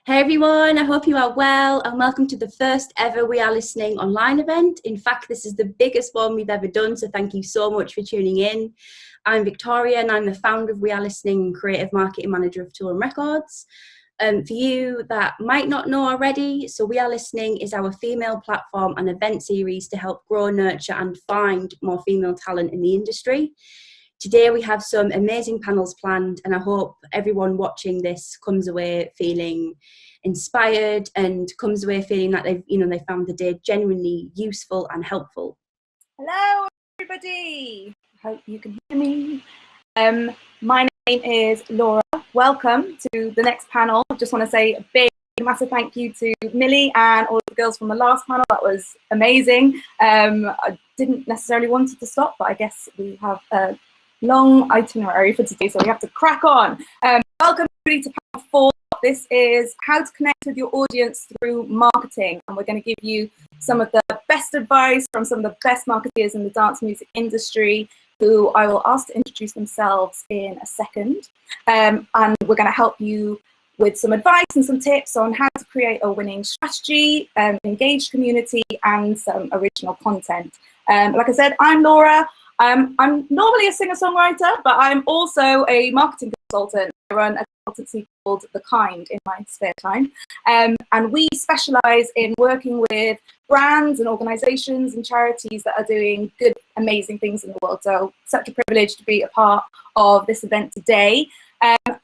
Hey everyone, I hope you are well and welcome to the first ever We Are Listening online event. In fact, this is the biggest one we've ever done, so thank you so much for tuning in. I'm Victoria and I'm the founder of We Are Listening and Creative Marketing Manager of Toolroom Records. For you that might not know already, so We Are Listening is our female platform and event series to help grow, nurture and find more female talent in the industry. Today we have some amazing panels planned and I hope everyone watching this comes away feeling inspired and comes away feeling that they found the day genuinely useful and helpful. Hello everybody, hope you can hear me. My name is Laura. Welcome to the next panel. I just want to say a big massive thank you to Millie and all the girls from the last panel. That was amazing. I didn't necessarily want it to stop, but I guess we have a long itinerary for today, so we have to crack on. Welcome everybody to panel 4. This is how to connect with your audience through marketing, and we're going to give you some of the best advice from some of the best marketeers in the dance music industry, who I will ask to introduce themselves in a second. And we're going to help you with some advice and some tips on how to create a winning strategy, engaged community, and some original content. Like I said, I'm Laura. I'm normally a singer-songwriter, but I'm also a marketing consultant. I run a consultancy called The Kind in my spare time. And we specialize in working with brands and organizations and charities that are doing good, amazing things in the world. So such a privilege to be a part of this event today.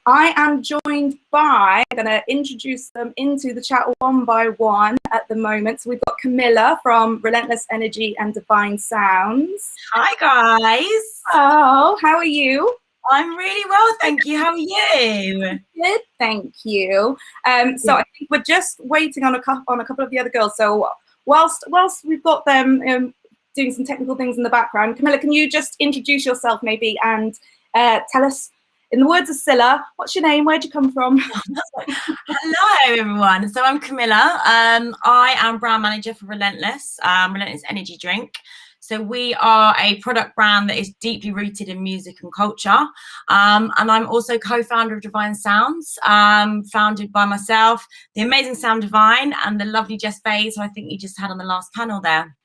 I am joined by, I'm going to introduce them into the chat one by one at the moment. So we've got Camilla from Relentless Energy and Divine Sounds. Hi guys. Oh, how are you? I'm really well, thank you. How are you? Good, thank you. So I think we're just waiting on a couple of the other girls. So whilst we've got them doing some technical things in the background, Camilla, can you just introduce yourself maybe and tell us, in the words of Scylla, what's your name? Where'd you come from? Hello, everyone. So I'm Camilla. I am brand manager for Relentless Energy Drink. So we are a product brand that is deeply rooted in music and culture. And I'm also co-founder of Divine Sounds, founded by myself, the amazing Sound Divine, and the lovely Jess Bays, who I think you just had on the last panel there.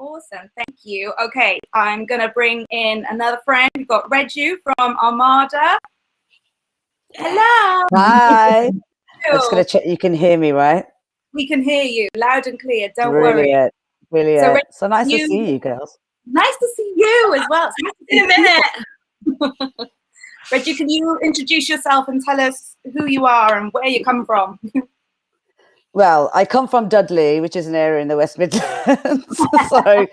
Awesome, thank you. Okay, I'm gonna bring in another friend. We've got Reju from Armada. Hello. Hi. I'm just gonna check you can hear me, right? We can hear you loud and clear. Don't worry. Brilliant. So nice to see you, girls. Nice to see you as well. In a minute. Reju, can you introduce yourself and tell us who you are and where you come from? Well, I come from Dudley, which is an area in the West Midlands. So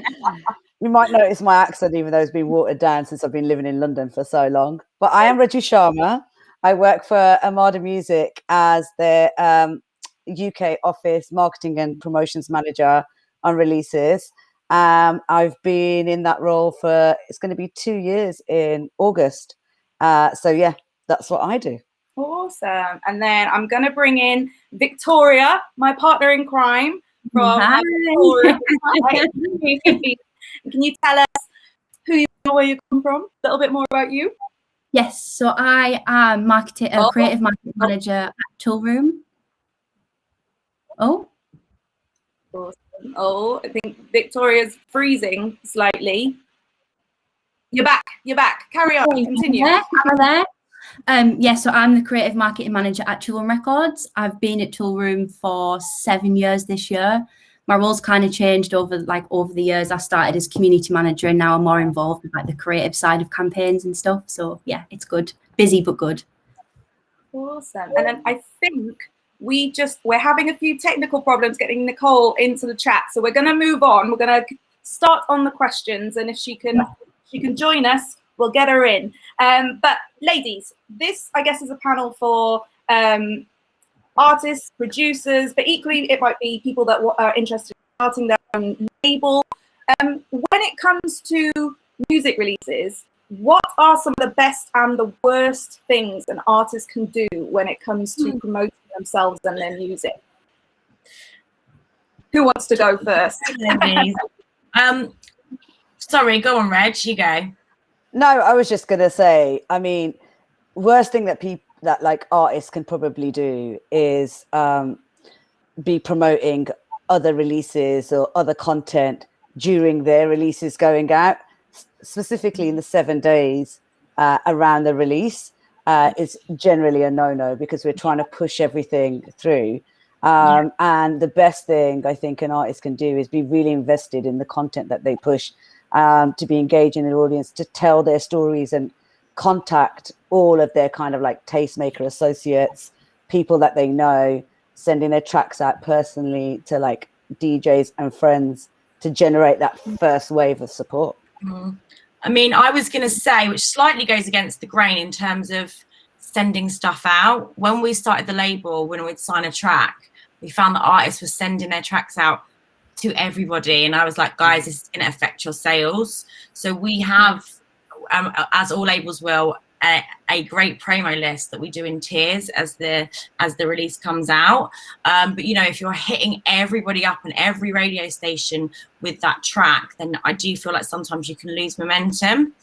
you might notice my accent, even though it's been watered down since I've been living in London for so long. But I am Reju Sharma. I work for Armada Music as their UK office marketing and promotions manager on releases. I've been in that role for, it's going to be 2 years in August. So yeah, that's what I do. Awesome. And then I'm going to bring in Victoria, my partner in crime. From Hi. Can you tell us who you are, where you come from, a little bit more about you? Yes, so I am creative marketing manager at Toolroom. Oh, I think Victoria's freezing slightly. You're back. Carry on, continue. Am I there? Yeah, so I'm the creative marketing manager at Toolroom Records. I've been at Toolroom for 7 years this year. My role's kind of changed over the years. I started as community manager and now I'm more involved with the creative side of campaigns and stuff. So yeah, it's good. Busy but good. Awesome. And then I think we're having a few technical problems getting Nicole into the chat. So we're going to move on. We're going to start on the questions, and if she can join us, we'll get her in. But ladies, this I guess is a panel for artists, producers, but equally it might be people that are interested in starting their own label. When it comes to music releases, what are some of the best and the worst things an artist can do when it comes to promoting themselves and their music? Who wants to go first? Sorry, go on, Reg, you go. No, I was just going to say, I mean, worst thing that that like artists can probably do is be promoting other releases or other content during their releases going out, specifically in the 7 days around the release. Is generally a no-no because we're trying to push everything through. And the best thing I think an artist can do is be really invested in the content that they push, to be engaging an audience, to tell their stories and contact all of their kind of like tastemaker associates, people that they know, sending their tracks out personally to like DJs and friends to generate that first wave of support. I mean, I was going to say, which slightly goes against the grain in terms of sending stuff out. When we started the label, when we'd sign a track, we found that artists were sending their tracks out to everybody. And I was like, guys, this is going to affect your sales. So we have, as all labels will, a great promo list that we do in tiers as the release comes out. But, you know, if you're hitting everybody up on every radio station with that track, then I do feel like sometimes you can lose momentum.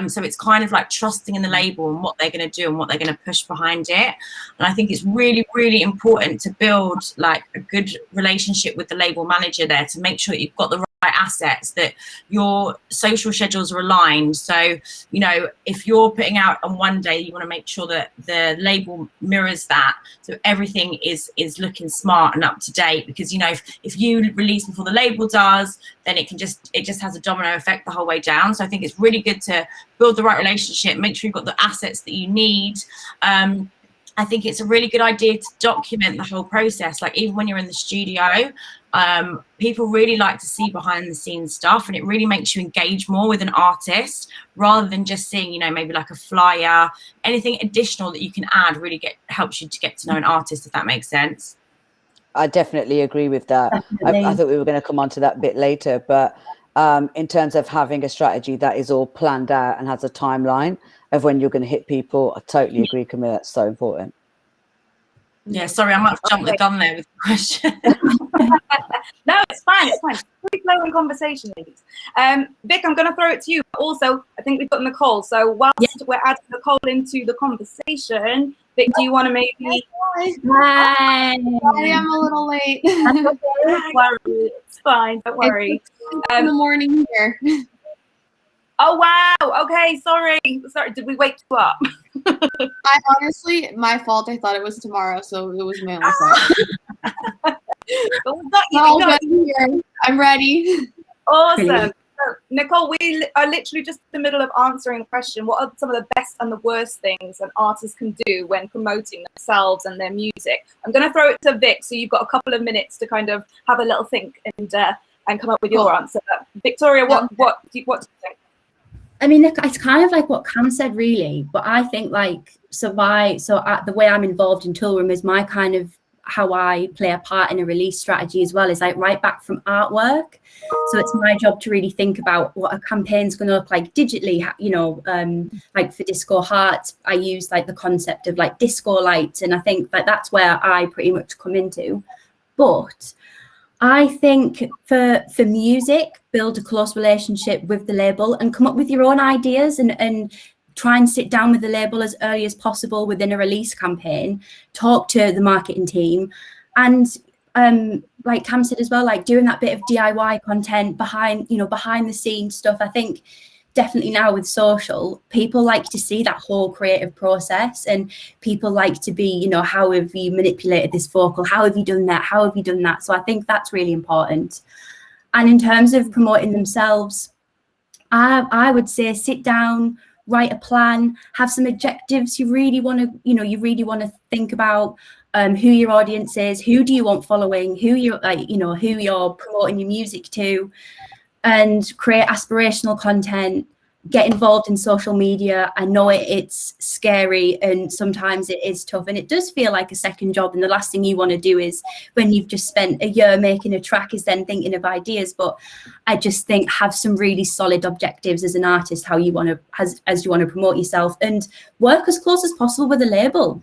So it's kind of like trusting in the label and what they're going to do and what they're going to push behind it. And I think it's really, really important to build like a good relationship with the label manager there to make sure that you've got the right assets, that your social schedules are aligned. So, you know, if you're putting out on one day, you want to make sure that the label mirrors that, so everything is looking smart and up to date. Because, you know, if you release before the label does, then it just has a domino effect the whole way down. So I think it's really good to build the right relationship, make sure you've got the assets that you need. I think it's a really good idea to document the whole process. Like even when you're in the studio, people really like to see behind the scenes stuff, and it really makes you engage more with an artist rather than just seeing, you know, maybe like a flyer. Anything additional that you can add really helps you to get to know an artist, if that makes sense. I definitely agree with that. I thought we were going to come on to that a bit later, but in terms of having a strategy that is all planned out and has a timeline of when you're going to hit people, I totally agree, Camilla. That's so important. Yeah, sorry, I might have jumped the gun there with the question. No, it's fine. It's fine. Pretty flowing conversation, ladies. Vic, I'm going to throw it to you. Also, I think we've got Nicole. So whilst we're adding Nicole into the conversation, Vic, do you want to maybe? Hi. Sorry, I'm a little late. Don't worry. It's fine. Don't worry. In the morning here. Oh wow. Okay. Sorry. Did we wake you up? I honestly, my fault. I thought it was tomorrow, so it was my own fault. I'm ready. Awesome. So, Nicole, we are literally just in the middle of answering the question: what are some of the best and the worst things an artist can do when promoting themselves and their music? I'm going to throw it to Vic, so you've got a couple of minutes to kind of have a little think and come up with your answer. Victoria, what do you think? I mean, it's kind of like what Cam said, really. But I think like the way I'm involved in Toolroom is my kind of how I play a part in a release strategy as well, is like right back from artwork. So it's my job to really think about what a campaign's going to look like digitally. You know, like for Disco Hearts, I use like the concept of like disco lights, and I think that that's where I pretty much come into. But I think for music, build a close relationship with the label and come up with your own ideas and try and sit down with the label as early as possible within a release campaign, talk to the marketing team, and like Cam said as well, like doing that bit of DIY content behind the scenes stuff. I think definitely now with social, people like to see that whole creative process, and people like to be, you know, how have you manipulated this vocal? How have you done that? How have you done that? So I think that's really important. And in terms of promoting themselves, I would say sit down, write a plan, have some objectives you really want to think about. Who your audience is, who do you want following, who you're promoting your music to, and create aspirational content, get involved in social media. I know it's scary and sometimes it is tough and it does feel like a second job, and the last thing you want to do is, when you've just spent a year making a track, is then thinking of ideas. But I just think have some really solid objectives as an artist, how you want to, as you want to promote yourself, and work as close as possible with a label.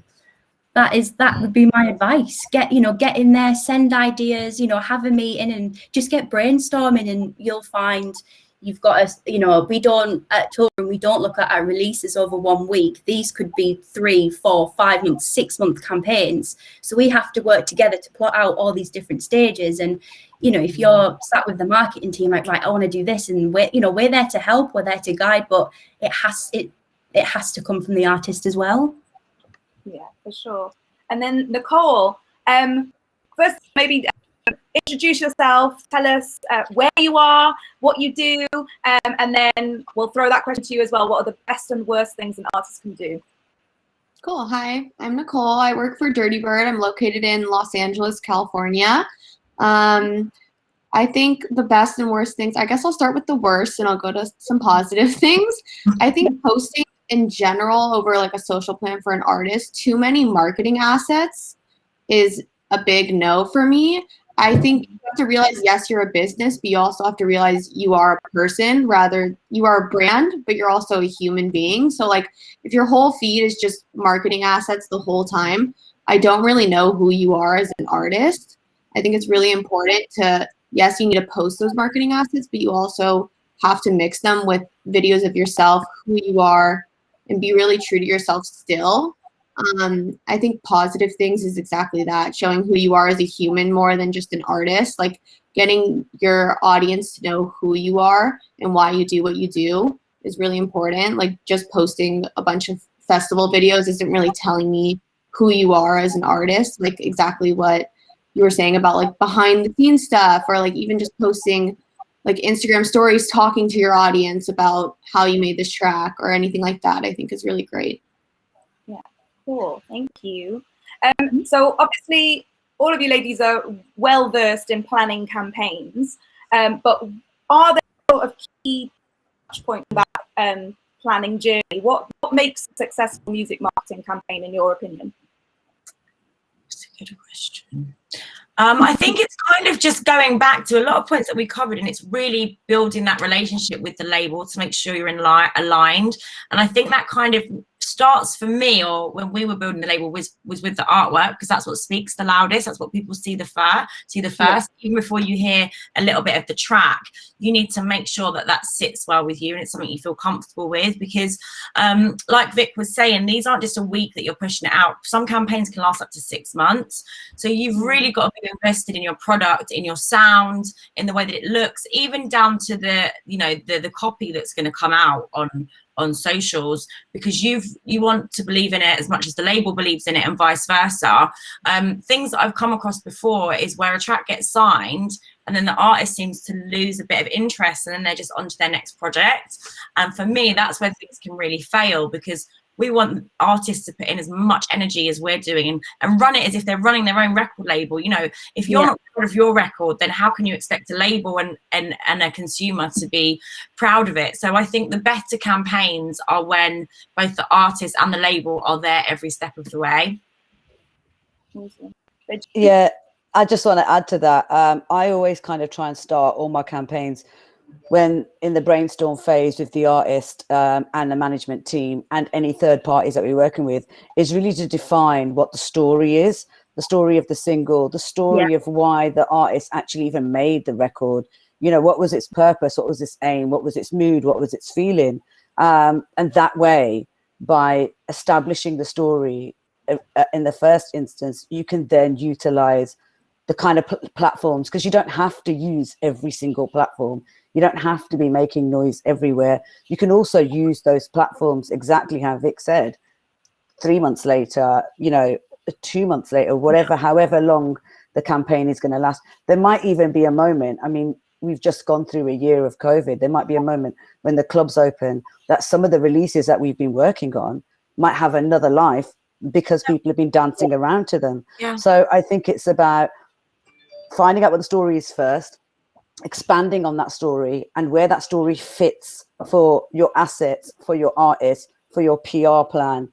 That would be my advice. Get in there, send ideas, have a meeting and just get brainstorming, and you'll find, you've got a, you know, we don't at Toolroom, we don't look at our releases over 1 week. These could be 3, 4, 5 months, 6-month campaigns. So we have to work together to plot out all these different stages. And, you know, if you're sat with the marketing team, like, right, I want to do this, and we're, you know, we're there to help, we're there to guide, but it has to come from the artist as well. Yeah, for sure. And then Nicole, first maybe introduce yourself, tell us where you are, what you do, and then we'll throw that question to you as well. What are the best and worst things an artist can do? Cool. Hi, I'm Nicole. I work for Dirty Bird. I'm located in Los Angeles, California. I think the best and worst things, I guess I'll start with the worst and I'll go to some positive things. I think posting in general over like a social plan for an artist, too many marketing assets is a big no for me. I think you have to realize, yes, you're a business, but you also have to realize you are a person, rather you are a brand, but you're also a human being. So like if your whole feed is just marketing assets the whole time, I don't really know who you are as an artist. I think it's really important to, yes, you need to post those marketing assets, but you also have to mix them with videos of yourself, who you are, and be really true to yourself still. I think positive things is exactly that, showing who you are as a human more than just an artist, like getting your audience to know who you are and why you do what you do is really important. Like just posting a bunch of festival videos isn't really telling me who you are as an artist, like exactly what you were saying about like behind the scenes stuff, or like even just posting like Instagram stories talking to your audience about how you made this track or anything like that, I think is really great. Yeah, cool. Thank you. So obviously all of you ladies are well versed in planning campaigns, but are there sort of key touch points in that planning journey? What makes a successful music marketing campaign in your opinion? That's a good question. I think it's kind of just going back to a lot of points that we covered, and it's really building that relationship with the label to make sure you're aligned. And I think that kind of starts for me, or when we were building the label, was with the artwork, because that's what speaks the loudest. That's what people see the first. Yeah. Even before you hear a little bit of the track, you need to make sure that that sits well with you and it's something you feel comfortable with, because like Vic was saying, these aren't just a week that you're pushing it out. Some campaigns can last up to 6 months. So you've really got to be invested in your product, in your sound, in the way that it looks, even down to the, you know, the copy that's going to come out on socials, because you want to believe in it as much as the label believes in it, and vice versa. Things that I've come across before is where a track gets signed and then the artist seems to lose a bit of interest, and then they're just on to their next project. And for me, that's where things can really fail, because we want artists to put in as much energy as we're doing and run it as if they're running their own record label. You know, if you're not proud of your record, then how can you expect a label and a consumer to be proud of it? So I think the better campaigns are when both the artist and the label are there every step of the way. Yeah, I just want to add to that. I always kind of try and start all my campaigns when in the brainstorm phase with the artist and the management team and any third parties that we're working with, is really to define what the story is, the story of the single, the story of why the artist actually even made the record. You know, what was its purpose? What was its aim? What was its mood? What was its feeling? And that way, by establishing the story in the first instance, you can then utilize the kind of platforms, because you don't have to use every single platform. You don't have to be making noise everywhere. You can also use those platforms exactly how Vic said, 3 months later, you know, 2 months later, whatever, however long the campaign is going to last. There might even be a moment, I mean, we've just gone through a year of COVID. There might be a moment when the clubs open that some of the releases that we've been working on might have another life because people have been dancing around to them. Yeah. So I think it's about finding out what the story is first, expanding on that story and where that story fits for your assets, for your artists, for your PR plan,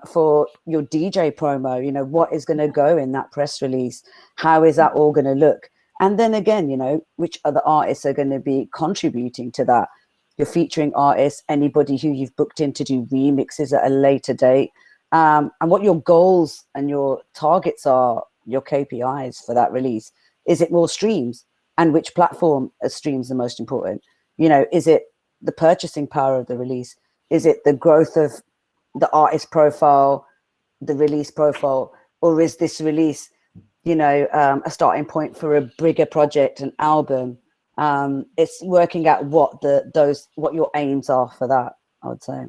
for your DJ promo. You know, what is going to go in that press release? How is that all going to look? And then again, you know, which other artists are going to be contributing to that? You're featuring artists, anybody who you've booked in to do remixes at a later date, and what your goals and your targets are, your KPIs for that release. Is it more streams? And which platform streams the most important? You know, is it the purchasing power of the release? Is it the growth of the artist profile, the release profile, or is this release, you know, a starting point for a bigger project, an album? It's working out what what your aims are for that, I would say.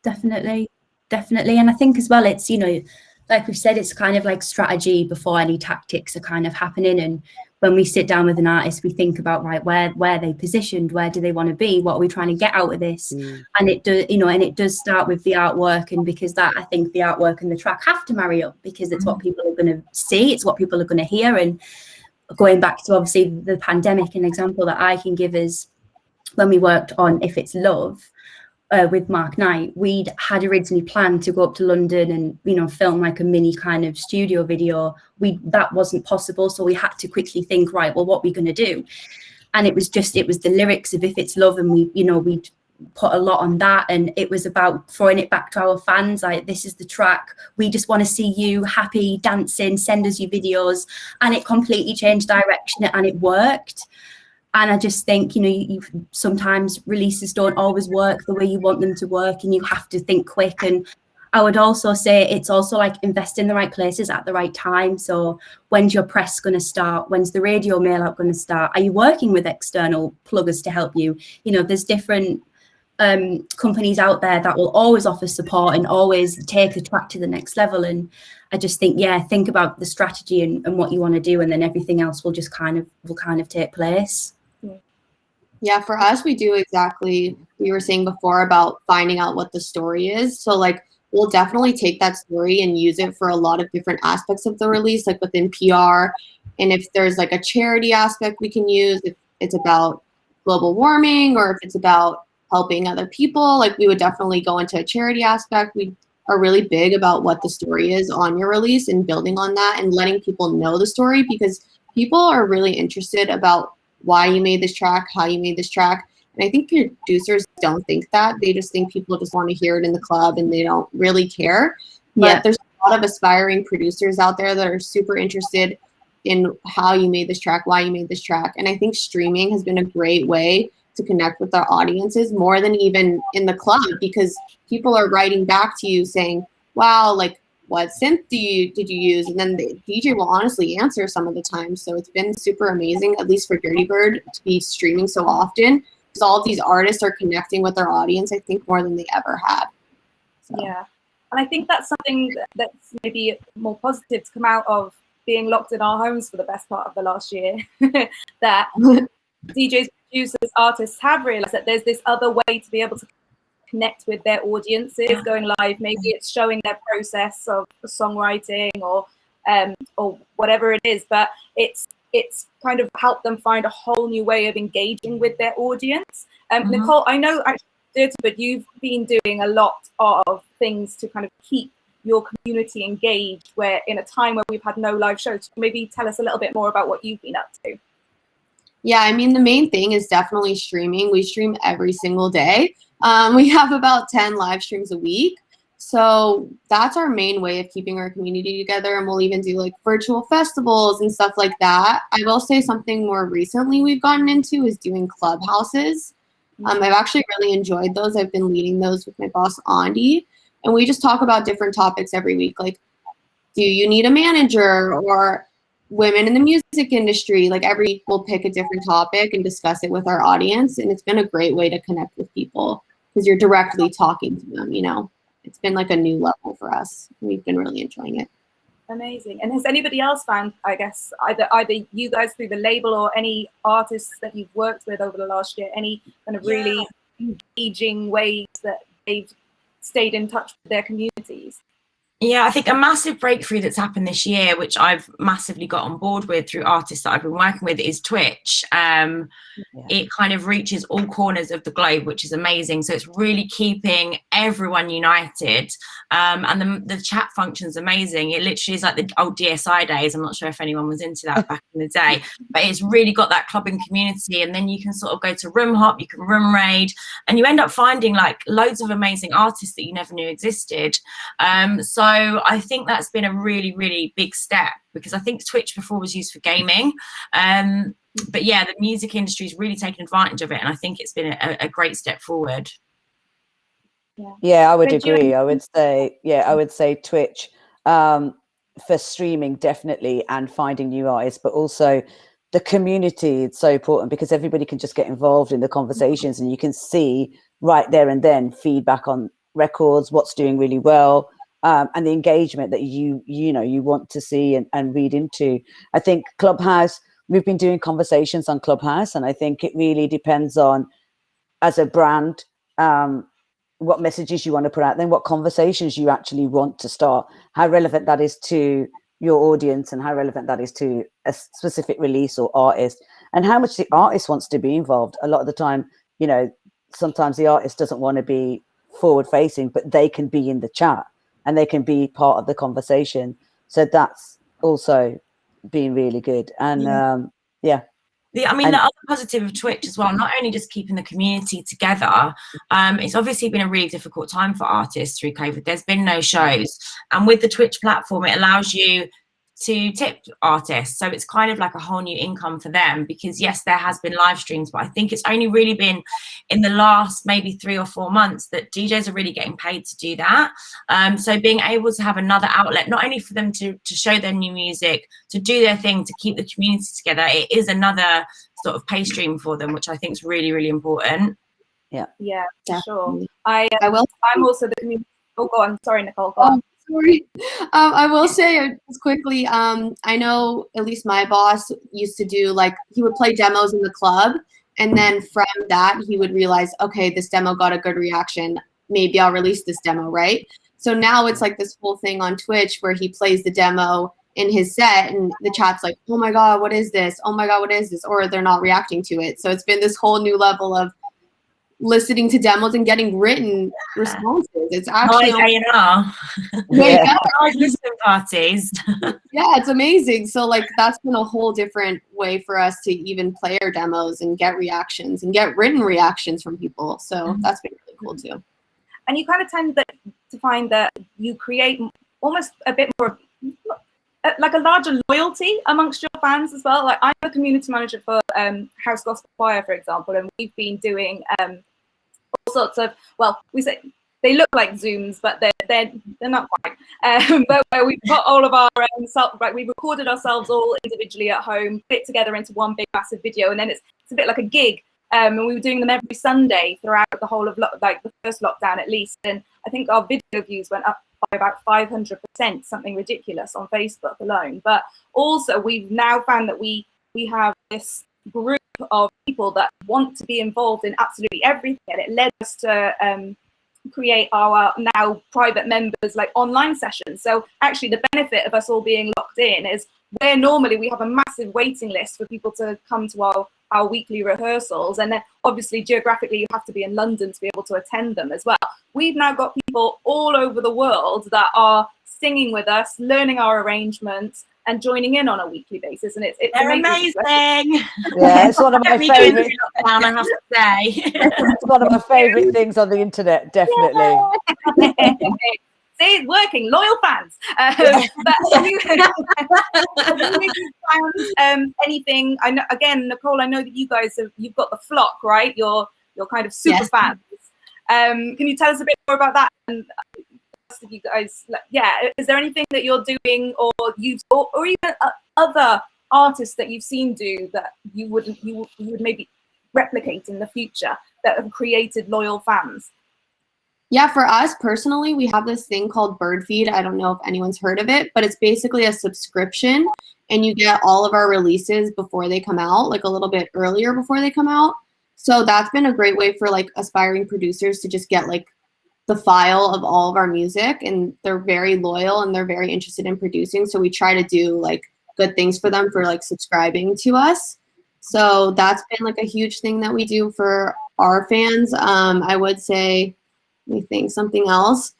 Definitely. And I think as well, it's, you know, like we've said, it's kind of like strategy before any tactics are kind of happening. And when we sit down with an artist, we think about, right, where are they positioned? Where do they want to be? What are we trying to get out of this? And it does, you know, and it does start with the artwork. And because that, I think the artwork and the track have to marry up, because it's what people are going to see. It's what people are going to hear. And going back to obviously the pandemic, an example that I can give is when we worked on If It's Love, with Mark Knight, we'd had originally planned to go up to London and, you know, film like a mini kind of studio video. That wasn't possible, so we had to quickly think, right, well, what are we going to do? And it was the lyrics of If It's Love, and we'd put a lot on that, and it was about throwing it back to our fans, like, this is the track, we just want to see you happy, dancing, send us your videos. And it completely changed direction, and it worked. And I just think, you know, you sometimes releases don't always work the way you want them to work, and you have to think quick. And I would also say it's also like invest in the right places at the right time. So when's your press going to start? When's the radio mail out going to start? Are you working with external pluggers to help you? You know, there's different companies out there that will always offer support and always take the track to the next level. And I just think, yeah, think about the strategy and what you want to do, and then everything else will just kind of take place. Yeah, for us, we do exactly we were saying before about finding out what the story is. So like, we'll definitely take that story and use it for a lot of different aspects of the release, like within PR. And if there's like a charity aspect we can use, if it's about global warming or if it's about helping other people, like we would definitely go into a charity aspect. We are really big about what the story is on your release and building on that and letting people know the story, because people are really interested about why you made this track, how you made this track. And I think producers don't think that. They just think people just want to hear it in the club and they don't really care. But there's a lot of aspiring producers out there that are super interested in how you made this track, why you made this track. And I think streaming has been a great way to connect with our audiences more than even in the club, because people are writing back to you saying, wow, like, what synth did you use? And then the DJ will honestly answer some of the time. So it's been super amazing, at least for Dirty Bird, to be streaming so often, because all of these artists are connecting with their audience, I think, more than they ever had. So. Yeah. And I think that's something that's maybe more positive to come out of being locked in our homes for the best part of the last year, that DJs, producers, artists have realized that there's this other way to be able to connect with their audiences going live. Maybe it's showing their process of songwriting or whatever it is, but it's kind of helped them find a whole new way of engaging with their audience. Nicole, I know actually, but you've been doing a lot of things to kind of keep your community engaged, where in a time where we've had no live shows. Maybe tell us a little bit more about what you've been up to. Yeah, I mean, the main thing is definitely streaming. We stream every single day. We have about 10 live streams a week. So that's our main way of keeping our community together. And we'll even do like virtual festivals and stuff like that. I will say something more recently we've gotten into is doing clubhouses. I've actually really enjoyed those. I've been leading those with my boss, Andy. And we just talk about different topics every week. Like, do you need a manager, or women in the music industry? Like, every week we'll pick a different topic and discuss it with our audience. And it's been a great way to connect with people because you're directly talking to them, you know. It's been like a new level for us. We've been really enjoying it. Amazing. And has anybody else found, I guess, either you guys through the label or any artists that you've worked with over the last year, any kind of really engaging ways that they've stayed in touch with their communities? Yeah, I think a massive breakthrough that's happened this year, which I've massively got on board with through artists that I've been working with, is Twitch. It kind of reaches all corners of the globe, which is amazing. So it's really keeping everyone united. And the chat function's amazing. It literally is like the old DSI days. I'm not sure if anyone was into that back in the day, but it's really got that clubbing community. And then you can sort of go to room hop, you can room raid, and you end up finding like loads of amazing artists that you never knew existed. So I think that's been a really, really big step, because I think Twitch before was used for gaming. but yeah, the music industry is really taking advantage of it, and I think it's been a great step forward. Yeah, I would agree. I would say Twitch for streaming definitely, and finding new artists, but also the community. It's so important because everybody can just get involved in the conversations, and you can see right there and then feedback on records, what's doing really well, and the engagement that you want to see and read into. I think Clubhouse, we've been doing conversations on Clubhouse, and I think it really depends on, as a brand, what messages you want to put out, then what conversations you actually want to start, how relevant that is to your audience, and how relevant that is to a specific release or artist, and how much the artist wants to be involved. A lot of the time, sometimes the artist doesn't want to be forward facing, but they can be in the chat and they can be part of the conversation. So that's also been really good. And the other positive of Twitch as well, not only just keeping the community together, it's obviously been a really difficult time for artists through COVID. There's been no shows. And with the Twitch platform, it allows you to tip artists. So it's kind of like a whole new income for them, because yes, there has been live streams, but I think it's only really been in the last maybe 3 or 4 months that DJs are really getting paid to do that. So being able to have another outlet, not only for them to show their new music, to do their thing, to keep the community together, it is another sort of pay stream for them, which I think is really, really important. Yeah, for sure. I'm also the community. Oh, go on. Sorry, Nicole. Go on. Sorry. I will say just quickly, I know at least my boss used to do, like, he would play demos in the club, and then from that he would realize, okay, this demo got a good reaction, maybe I'll release this demo, right? So now it's like this whole thing on Twitch where he plays the demo in his set and the chat's like, oh my god, what is this? Oh my god, what is this? Or they're not reacting to it. So it's been this whole new level of listening to demos and getting written responses. It's actually listening parties. Yeah, it's amazing. So like that's been a whole different way for us to even play our demos and get reactions and get written reactions from people. So that's been really cool too. And you kind of tend to find that you create almost a bit more like a larger loyalty amongst your fans as well. Like I'm a community manager for House Gospel Choir, for example, and we've been doing all sorts of, well, we say they look like Zooms, but they're not quite. But where we've got all of our we recorded ourselves all individually at home, put it together into one big massive video, and then it's a bit like a gig. And we were doing them every Sunday throughout the whole of the first lockdown at least. And I think our video views went up by about 500%, something ridiculous on Facebook alone. But also we've now found that we have this group of people that want to be involved in absolutely everything. And it led us to create our now private members like online sessions. So actually the benefit of us all being locked in is where normally we have a massive waiting list for people to come to our weekly rehearsals, and then obviously geographically you have to be in London to be able to attend them as well. We've now got people all over the world that are singing with us, learning our arrangements and joining in on a weekly basis, and it's amazing. Yeah, it's one of my favourite. I have to say, it's one of my favourite things on the internet, definitely. See, it's working. Loyal fans. But have you found anything? I know, again, Nicole, I know that you guys you've got the flock, right? You're kind of super fans. Can you tell us a bit more about that? And you guys, is there anything that you're doing, or or even other artists that you've seen do that you would maybe replicate in the future that have created loyal fans? Yeah, for us personally, we have this thing called Bird Feed. I don't know if anyone's heard of it, but it's basically a subscription and you get all of our releases before they come out, like a little bit earlier before they come out. So that's been a great way for like aspiring producers to just get like the file of all of our music, and they're very loyal and they're very interested in producing. So we try to do like good things for them for like subscribing to us. So that's been like a huge thing that we do for our fans. I would say, let me think something else.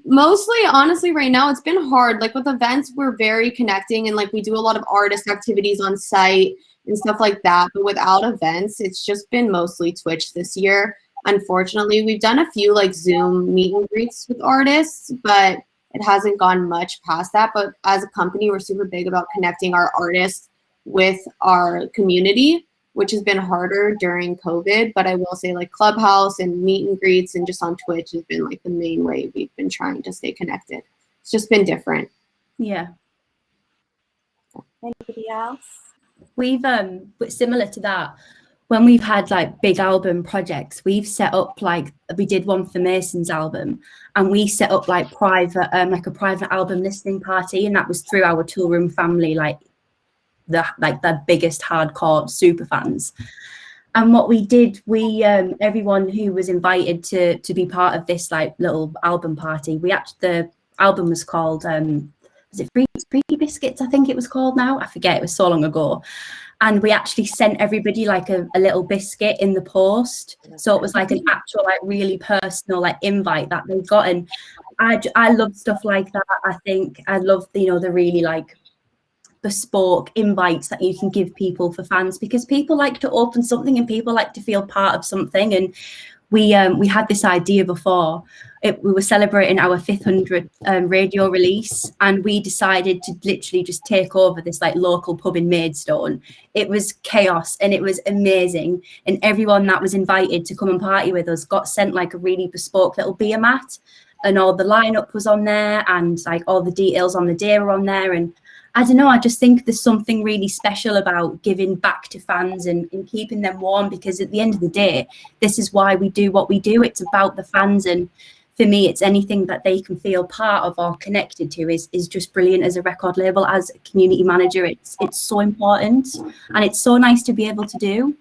Mostly, honestly, right now it's been hard. Like with events, we're very connecting and like we do a lot of artist activities on site and stuff like that. But without events, it's just been mostly Twitch this year. Unfortunately, we've done a few like Zoom meet and greets with artists, but it hasn't gone much past that. But as a company, we're super big about connecting our artists with our community, which has been harder during COVID. But I will say, like, Clubhouse and meet and greets and just on Twitch has been like the main way we've been trying to stay connected. It's just been different. Yeah. Anybody else? We've but similar to that, when we've had like big album projects, we've set up, like we did one for Mason's album, and we set up like a private album listening party, and that was through our Toolroom family, like the biggest hardcore super fans. And what we did, we everyone who was invited to be part of this like little album party, the album was called was it Freaky Biscuits, I think it was called now. I forget, it was so long ago. And we actually sent everybody like a little biscuit in the post. So it was like an actual, like really personal like invite that they got. And I love stuff like that. I think I love, the really like bespoke invites that you can give people for fans, because people like to open something and people like to feel part of something. And we had this idea before. We were celebrating our 500th radio release, and we decided to literally just take over this like local pub in Maidstone. It was chaos and it was amazing, and everyone that was invited to come and party with us got sent like a really bespoke little beer mat, and all the lineup was on there, and like all the details on the day were on there. And I don't know, I just think there's something really special about giving back to fans and keeping them warm, because at the end of the day, this is why we do what we do. It's about the fans, and for me, it's anything that they can feel part of or connected to is just brilliant. As a record label, as a community manager, it's so important, and it's so nice to be able to do.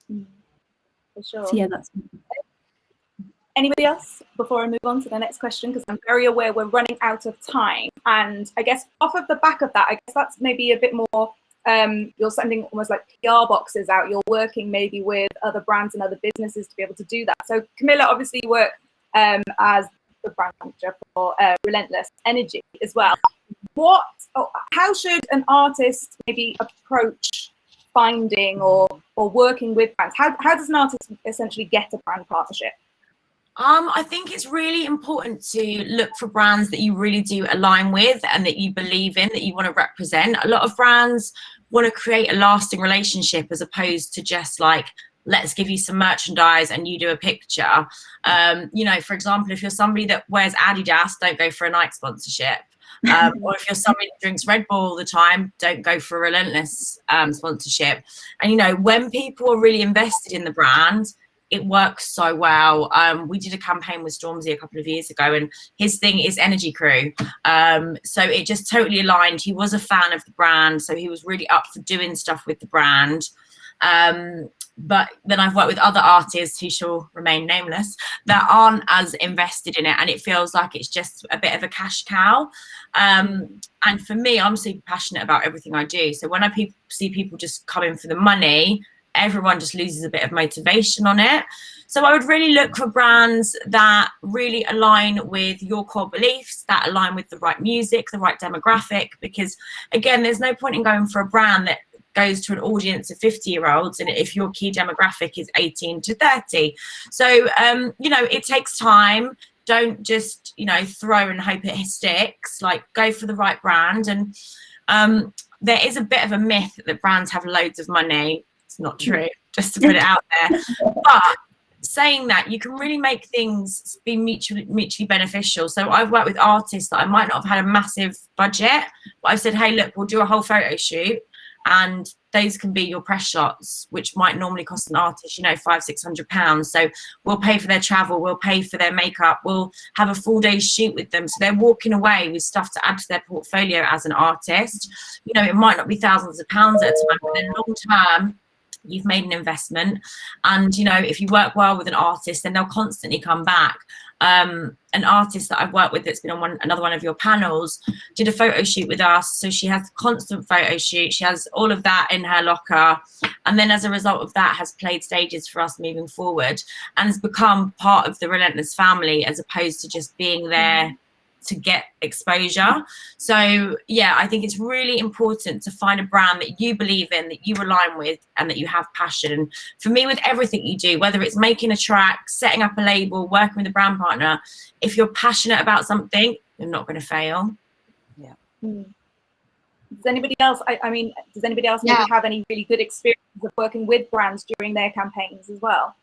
For sure. So yeah, that's. Anybody else before I move on to the next question? Because I'm very aware we're running out of time. And I guess off of the back of that, I guess that's maybe a bit more, you're sending almost like PR boxes out. You're working maybe with other brands and other businesses to be able to do that. So Camilla, obviously you work as the brand manager for Relentless Energy as well. How should an artist maybe approach finding or working with brands? How does an artist essentially get a brand partnership? I think it's really important to look for brands that you really do align with and that you believe in, that you want to represent. A lot of brands want to create a lasting relationship as opposed to just like, let's give you some merchandise and you do a picture. For example, if you're somebody that wears Adidas, don't go for a Nike sponsorship. Or if you're somebody that drinks Red Bull all the time, don't go for a Relentless sponsorship. And, when people are really invested in the brand, it works so well. We did a campaign with Stormzy a couple of years ago, and his thing is Energy Crew. So it just totally aligned. He was a fan of the brand, so he was really up for doing stuff with the brand. But then I've worked with other artists who shall remain nameless that aren't as invested in it, and it feels like it's just a bit of a cash cow. And for me, I'm super passionate about everything I do. So when I see people just coming for the money, everyone just loses a bit of motivation on it. So I would really look for brands that really align with your core beliefs, that align with the right music, the right demographic, because again, there's no point in going for a brand that goes to an audience of 50-year-olds and if your key demographic is 18 to 30. So, it takes time. Don't just, throw and hope it sticks. Like, go for the right brand. And there is a bit of a myth that brands have loads of money. Not true, just to put it out there. But saying that, you can really make things be mutually beneficial. So I've worked with artists that I might not have had a massive budget, but I've said, hey, look, we'll do a whole photo shoot, and those can be your press shots, which might normally cost an artist, £500-600. So we'll pay for their travel, we'll pay for their makeup, we'll have a full day shoot with them. So they're walking away with stuff to add to their portfolio as an artist. It might not be thousands of pounds at a time, but then long term, you've made an investment. And if you work well with an artist, then they'll constantly come back. An artist that I've worked with that's been on another one of your panels did a photo shoot with us, so she has constant photo shoot, she has all of that in her locker, and then as a result of that has played stages for us moving forward and has become part of the Relentless family as opposed to just being there to get exposure. So yeah, I think it's really important to find a brand that you believe in, that you align with, and that you have passion. And for me, with everything you do, whether it's making a track, setting up a label, working with a brand partner, if you're passionate about something, you're not going to fail. Yeah. Does anybody else, I mean, does anybody else maybe have any really good experiences of working with brands during their campaigns as well?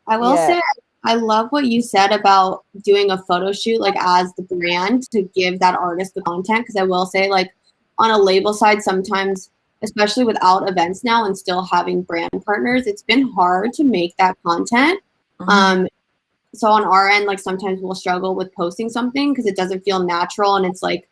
I will say, I love what you said about doing a photo shoot, like as the brand, to give that artist the content. Because I will say, like on a label side, sometimes, especially without events now and still having brand partners, it's been hard to make that content. So on our end, like sometimes we'll struggle with posting something because it doesn't feel natural, and it's like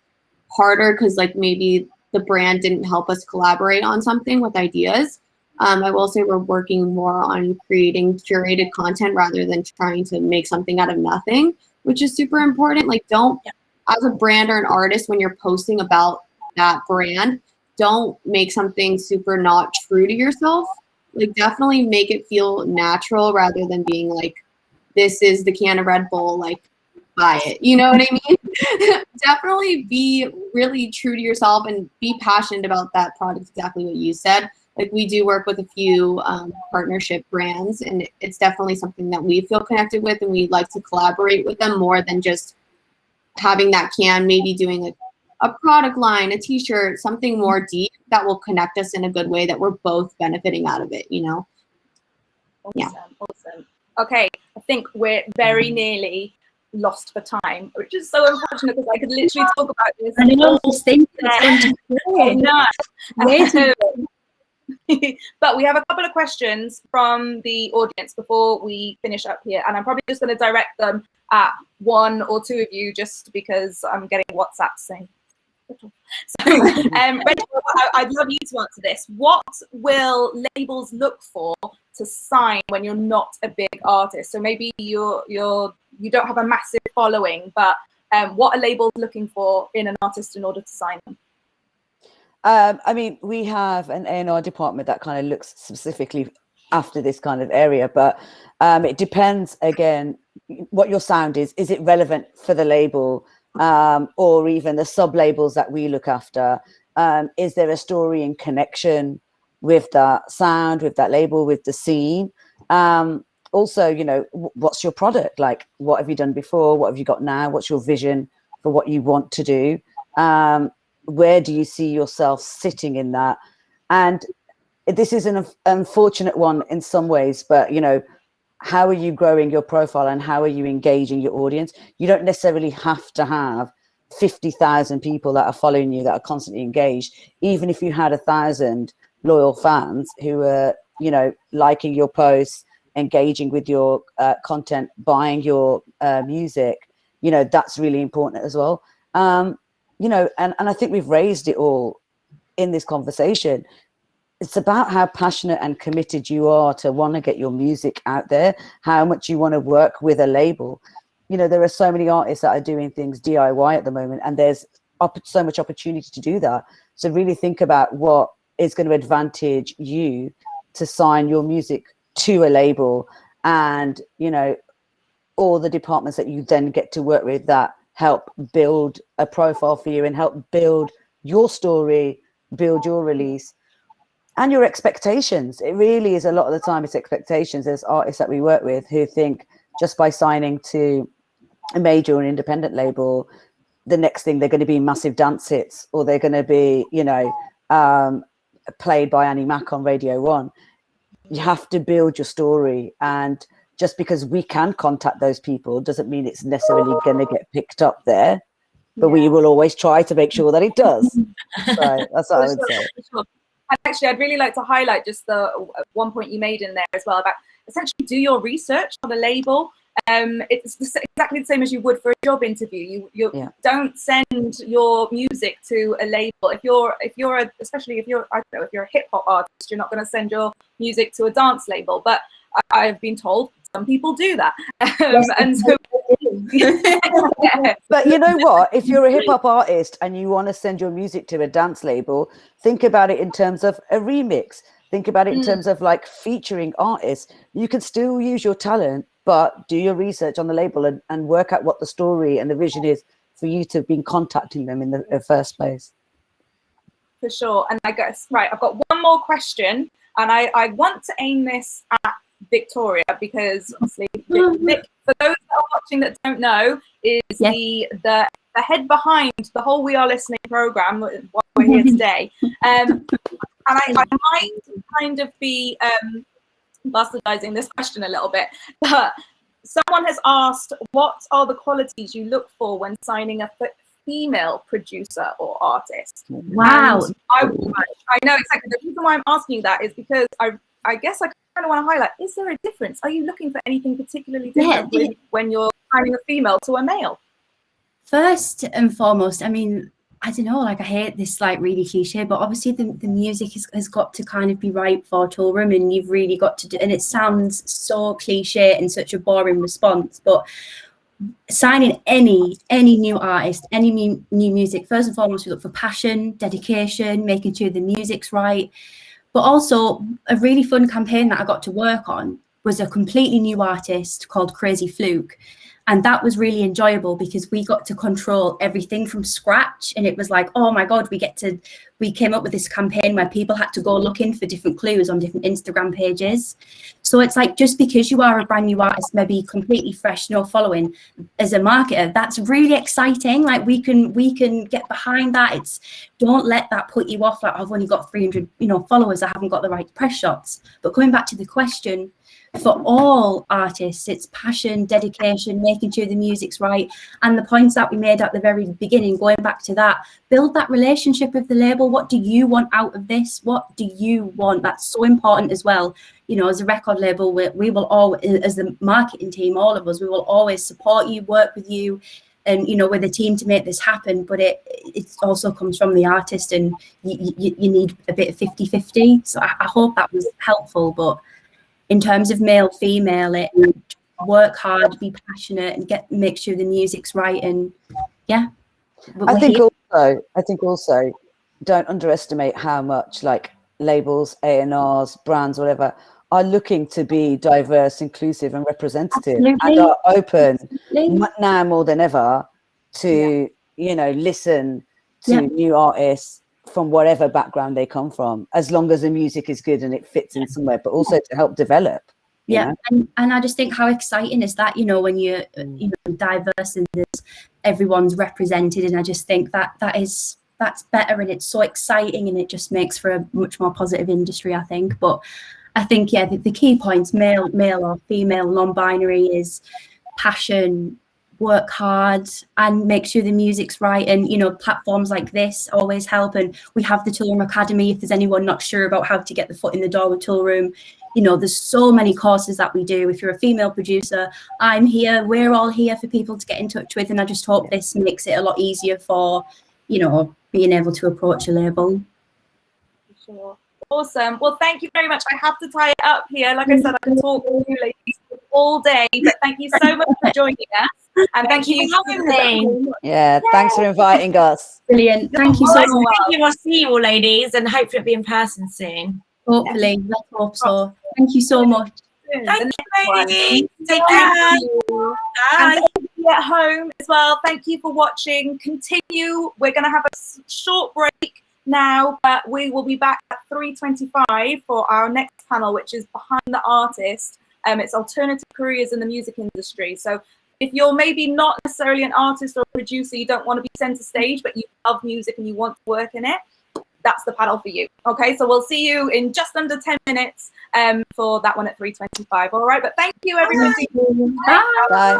harder because like maybe the brand didn't help us collaborate on something with ideas. I will say we're working more on creating curated content rather than trying to make something out of nothing, which is super important. Like don't, as a brand or an artist, when you're posting about that brand, don't make something super not true to yourself. Like definitely make it feel natural rather than being like, this is the can of Red Bull, like buy it. You know what I mean? Definitely be really true to yourself and be passionate about that product, exactly what you said. Like we do work with a few partnership brands, and it's definitely something that we feel connected with, and we like to collaborate with them more than just having that can, maybe doing a product line, a t-shirt, something more deep that will connect us in a good way that we're both benefiting out of it, you know? Awesome. Okay, I think we're very nearly lost for time, which is so unfortunate because I could literally talk about this. I know, just think it's But we have a couple of questions from the audience before we finish up here, and I'm probably just going to direct them at one or two of you just because I'm getting WhatsApp saying. So, Rachel, I'd love you to answer this. What will labels look for to sign when you're not a big artist? So maybe you don't have a massive following, but what are labels looking for in an artist in order to sign them? I mean, we have an A&R department that kind of looks specifically after this kind of area, but it depends, again, what your sound is. Is it relevant for the label? Or even the sub-labels that we look after? Is there a story in connection with that sound, with that label, with the scene? Also, you know, what's your product? Like, what have you done before? What have you got now? What's your vision for what you want to do? Where do you see yourself sitting in that? And this is an unfortunate one in some ways, but, you know, how are you growing your profile and how are you engaging your audience? You don't necessarily have to have 50,000 people that are following you that are constantly engaged. Even if you had 1,000 loyal fans who are, you know, liking your posts, engaging with your content, buying your music, you know, that's really important as well. You know, and I think we've raised it all in this conversation. It's about how passionate and committed you are to want to get your music out there, how much you want to work with a label. You know, there are so many artists that are doing things DIY at the moment, and there's so much opportunity to do that. So really think about what is going to advantage you to sign your music to a label, and, you know, all the departments that you then get to work with that help build a profile for you and help build your story, build your release. And your expectations. It really is, a lot of the time it's expectations. There's artists that we work with who think just by signing to a major or an independent label, the next thing they're going to be massive dance hits, or they're going to be, you know, played by Annie Mac on Radio 1. You have to build your story. And just because we can contact those people doesn't mean it's necessarily going to get picked up there. But we will always try to make sure that it does. So that's what I would say. Actually, I'd really like to highlight just the one point you made in there as well about essentially do your research on a label. It's exactly the same as you would for a job interview. You don't send your music to a label. Especially if you're I don't know, if you're a hip hop artist, you're not going to send your music to a dance label. But I've been told some people do that, and so. But you know what? If you're a hip hop artist and you want to send your music to a dance label, think about it in terms of a remix. Think about it in terms of like featuring artists. You can still use your talent, but do your research on the label and work out what the story and the vision is for you to have been contacting them in the first place. For sure. And I guess, right, I've got one more question, and I want to aim this at Victoria, because obviously Vic, for those that are watching that don't know, is the head behind the whole We Are Listening program, what we're here today. And I might kind of be bastardizing this question a little bit, but someone has asked, what are the qualities you look for when signing a female producer or artist? Wow. And I know exactly. The reason why I'm asking you that is because I guess I kind of want to highlight, is there a difference? Are you looking for anything particularly different when you're signing a female to a male? First and foremost, I mean, I don't know, like I hate this like really cliche, but obviously the music has got to kind of be right for Toolroom, and you've really got to do, and it sounds so cliche and such a boring response, but signing any new artist, any new music, first and foremost, we look for passion, dedication, making sure the music's right. But also a really fun campaign that I got to work on was a completely new artist called Crazy Fluke. And that was really enjoyable because we got to control everything from scratch. And it was like, oh my God, we came up with this campaign where people had to go looking for different clues on different Instagram pages. So it's like, just because you are a brand new artist, maybe completely fresh, no following, as a marketer, that's really exciting. Like we can get behind that. Don't let that put you off. Like, I've only got 300, followers. I haven't got the right press shots. But going back to the question, for all artists, it's passion, dedication, making sure the music's right, and the points that we made at the very beginning, going back to that, build that relationship with the label. What do you want out of this? What do you want? That's so important as well. As a record label, we will always, as the marketing team, all of us, we will always support you, work with you, and with a team to make this happen. But it also comes from the artist, and you need a bit of 50-50. So I hope that was helpful. But in terms of male, female, it work hard, be passionate, and make sure the music's right. And yeah, I think also don't underestimate how much like labels, A&Rs, brands, whatever, are looking to be diverse, inclusive, and representative. Absolutely. And are open Absolutely. now more than ever to listen to new artists from whatever background they come from, as long as the music is good and it fits in somewhere, but also to help develop. And I just think, how exciting is that, when you're diverse and everyone's represented, and I just think that's better, and it's so exciting, and it just makes for a much more positive industry, I think. But I think the key points, male or female, non-binary, is passion, work hard, and make sure the music's right. And platforms like this always help, and we have the Toolroom Academy if there's anyone not sure about how to get the foot in the door with Toolroom. There's so many courses that we do. If you're a female producer, I'm here, we're all here for people to get in touch with, and I just hope this makes it a lot easier for being able to approach a label. Sure. Awesome. Well, thank you very much. I have to tie it up here. Like I said, I can talk to you ladies all day, but thank you so much for joining us. And thank you for having me. Yeah, thanks for inviting us. Brilliant. Thank you so much. Thank you. I'll see you all, ladies, and hopefully it'll be in person soon. Hopefully. Let's hope so. Thank you so much. Thank you, ladies. Take care. Bye. And everybody at home as well, thank you for watching. Continue. We're going to have a short break now, but we will be back at 3:25 for our next panel, which is Behind the Artist. It's alternative careers in the music industry. So if you're maybe not necessarily an artist or a producer, you don't want to be center stage, but you love music and you want to work in it, that's the panel for you. Okay, so we'll see you in just under 10 minutes for that one at 3:25. All right, but thank you, everybody. Bye. Bye.